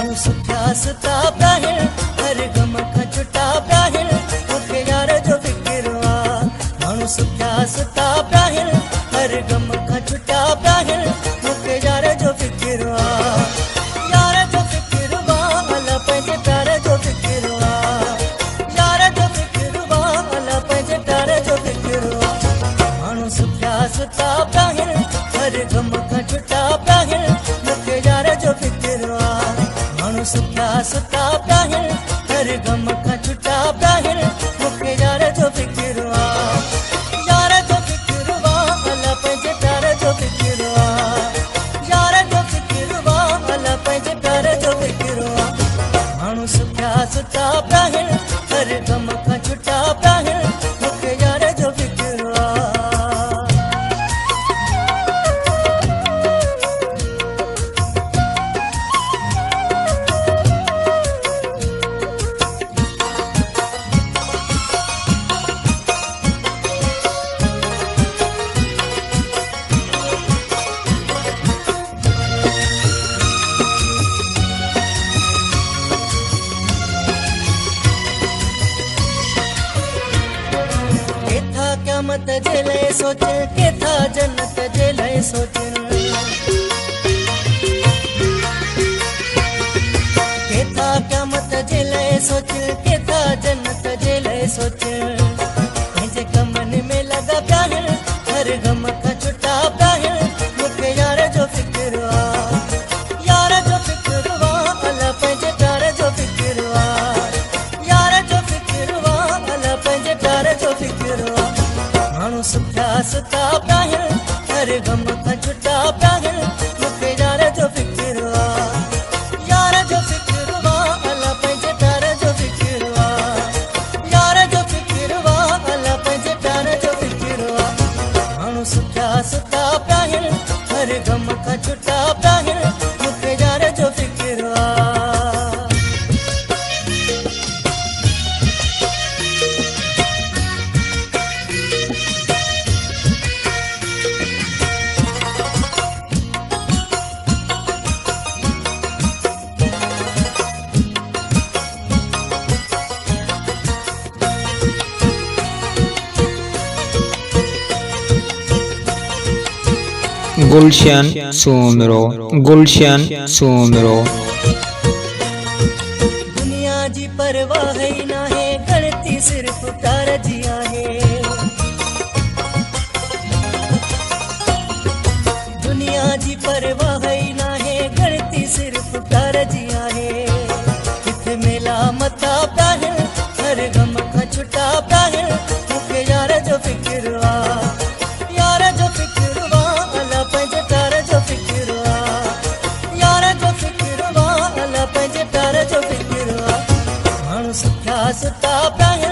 सुठा सुता पिया हर गम खां छुटा पिया मूंखे यार जो फिक्र माण्हू सुठा सुता पिया हर गम खां छुटा पिया मूंखे यार जो फिक्र यार जो फिक्र अला पंहिंजे प्यार जो फिक्र यार जो फिक्र अला पंहिंजे प्यार जो फिक्र माण्हू सुठा सुता पिया हर गम खां छुटा पिया मूंखे यार जो फिक्र सुठा सुता पिया हर गम खां छुटा पिया मूंखे यार जो फिक्र यार जो फिक्र अला पंहिंजे प्यार जो फिक्र यार जो फिक्र अला पंहिंजे प्यार जो फिक्र माण्हू सुठा सुता पिया हर गम खां छुटा पिया मूंखे यार जो फिक्र क़यामत जे लाइ सोच किथां जन्नत जे लाइ सोच किथां क़यामत जे लाइ सोच किथां जन्नत जे लाइ सोच पंहिंजे कमनि में लॻा पिया हर गम खां छुटा पिया मूंखे यार जो फिक्र यार जो फिक्र अला पंहिंजे प्यार जो फिक्र यार जो फिक्र अला पंहिंजे प्यार जो फिक्र माण्हू सुठा सुता पिया हर गम खां छुटा पिया मूंखे यार जो फिक्र यार जो फिक्र अला पंहिंजे प्यार जो फिक्र यार जो फिक्र अला पंहिंजे प्यार जो फिक्र माण्हू सुठा सुता पिया हर गम खां छुटा पिया मूंखे यार जो फिक्र गुलशन सोमरो गुलशन सोमरो दुनिया जी परवाह ही नाहे गणती सिर्फ प्यार जी आहे दुनिया जी परवाह ही नाहे गणती सिर्फ प्यार जी आहे किथे मेला मता पिया हर गम खां छुटा पिया मूंखे यार जो फिक्र यार जो फिक्र अला पंहिंजे प्यार जो फिक्र यार जो फिक्र अला पंहिंजे प्यार जो फिक्र माण्हू सुठा सुता पिया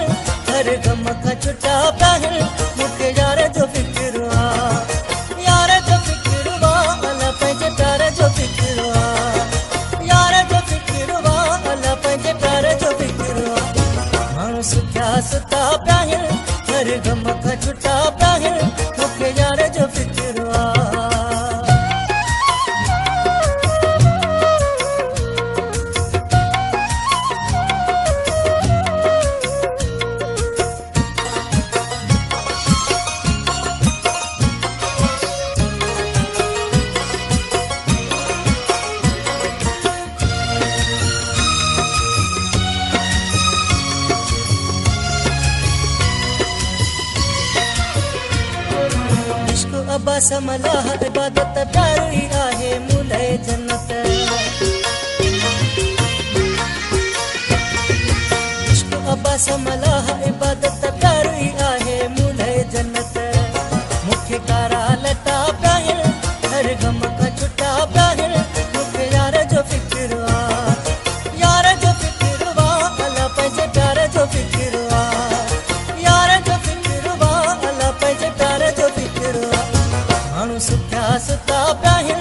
हर गम खां छुटा पिया मूंखे यार जो फिक्र यार जो फिक्र अला पंहिंजे प्यार जो फिक्र यार जो फिक्र अला पंहिंजे प्यार जो फिक्र माण्हू सुठा सुता पिया हर गम खां छुटा पिया मूंखे यार जो फिक्र अब्बास मलाह इबादत प्यार ही आहे मूले जन्नत इश्क अब्बास मलाह इबादत प्यार ही आहे मूले जन्नत मूंखे कारा लटा पिया हर गम खां छुटा पिया मूंखे यार जो फिक्र यार जो फिक्र अला पंहिंजे प्यार जो फिक्र यार जो फिक्र अला पंहिंजे प्यार जो फिक्र माण्हू सुठा सुता पिया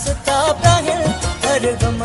सुता पिया आहिनि हर गम